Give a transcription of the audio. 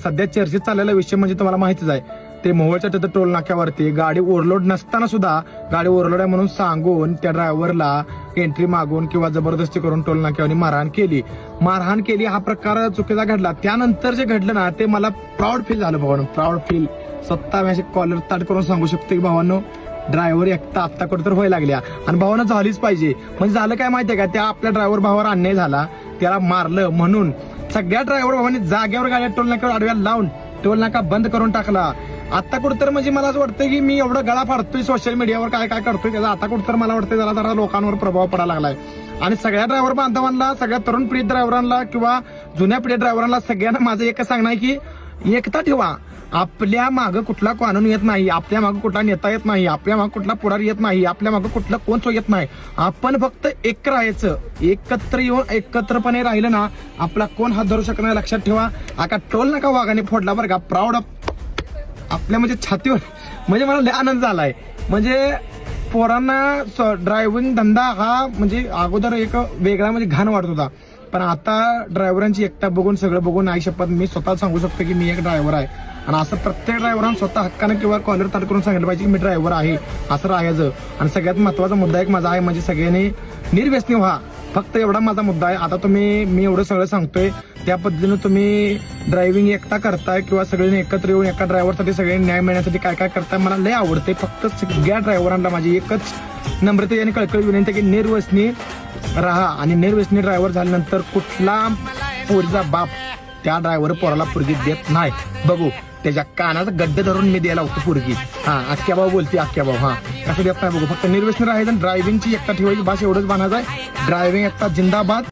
सध्या चर्चेत चाललेला विषय म्हणजे तुम्हाला माहितीच आहे, ते मोहोळच्या तिथं टोल नाक्यावरती गाडी ओव्हरलोड नसताना सुद्धा गाडी ओव्हरलोड आहे म्हणून सांगून त्या ड्रायव्हरला एंट्री मागून किंवा जबरदस्ती करून टोल नाक्यावर मारहाण केली. हा प्रकार चुकीचा घडला. त्यानंतर जे घडलं ना ते मला प्राऊड फील झालं भावानं, प्राऊड फील. स्वतः मी कॉलर ताट करून सांगू शकतो की भावांनो, ड्रायव्हर एकटा आत्ता कुठं तर व्हायला लागल्या आणि भावानं झालीच पाहिजे. म्हणजे झालं काय माहितीये का, त्या आपल्या ड्रायव्हर भावावर अन्याय झाला, त्याला मारलं म्हणून सगळ्या ड्रायव्हर भावांनी जागेवर गाड्या टोल नाक्यावर आडव्या लावून टोल नाका बंद करून टाकला. आता कुठतर म्हणजे मला असं वाटतं की मी एवढं गळा फाडतोय सोशल मीडियावर, काय काय करतोय त्याचा आता कुठतर मला वाटतं जरा जरा लोकांवर प्रभाव पडायला लागलाय. आणि सगळ्या ड्रायव्हर बांधवांना, सगळ्या तरुण पिढी ड्रायव्हरांना किंवा जुन्या पिढी ड्रायव्हरांना सगळ्यांना माझं एकच सांगणं आहे की एकता ठेवा. आपल्या मागं कुठला कानून येत नाही, आपल्या मागं कुठला नेता येत नाही, आपल्या मागं कुठला पुढारी येत नाही, आपल्या मागं कुठला कोण येत नाही. आपण फक्त एक राहायचं, एकत्र येऊन एकत्रपणे राहिलं ना आपला कोण हात धरू शकणार. लक्षात ठेवा. आता टोल नका वाघाने फोडला बरं का, प्राऊड आपल्या म्हणजे छातीवर म्हणजे मला लय आनंद झालाय. म्हणजे पोरांना ड्रायव्हिंग धंदा हा म्हणजे अगोदर एक वेगळा म्हणजे घाण वाटत होता, पण आता ड्रायव्हरांची एकटा बघून सगळं बघून आई शपथ मी स्वतः सांगू शकतो की मी एक ड्रायव्हर आहे. आणि असं प्रत्येक ड्रायव्हरांना स्वतः हक्कानं किंवा कॉलर ताट करून सांगितलं पाहिजे की मी ड्रायव्हर आहे, असं राहायचं. आणि सगळ्यात महत्वाचा मुद्दा एक माझा आहे म्हणजे सगळ्यांनी निर्व्यसनी व्हा, फक्त एवढा माझा मुद्दा आहे. आता मी एवढं सगळं सांगतोय त्या पद्धतीनं तुम्ही ड्रायव्हिंग एकटा करताय किंवा सगळ्यांनी एकत्र येऊन एका ड्रायव्हरसाठी सगळ्यांनी न्याय मिळण्यासाठी काय काय करताय मला लय आवडते. फक्त सगळ्या ड्रायव्हरांना माझी एकच नम्रते आणि कळकळी विनंती की निर्व्यसनी राहा. आणि निर्व्यसनी ड्रायव्हर झाल्यानंतर कुठला पोरीचा बाप त्या ड्रायव्हर पोराला पोरगी देत नाही. बघू त्याच्या कानाचा गड्डे धरून मी द्यायला होतो पोरगी. अख्ख्या भाऊ बोलते, अख्ख्या भाऊ कसं देत नाही बघू. फक्त निर्व्यसनी राहायचं, ड्रायव्हिंगची एकटा ठेवायची, भाषा एवढंच बनायचं आहे. ड्रायव्हिंग एकटा जिंदाबाद.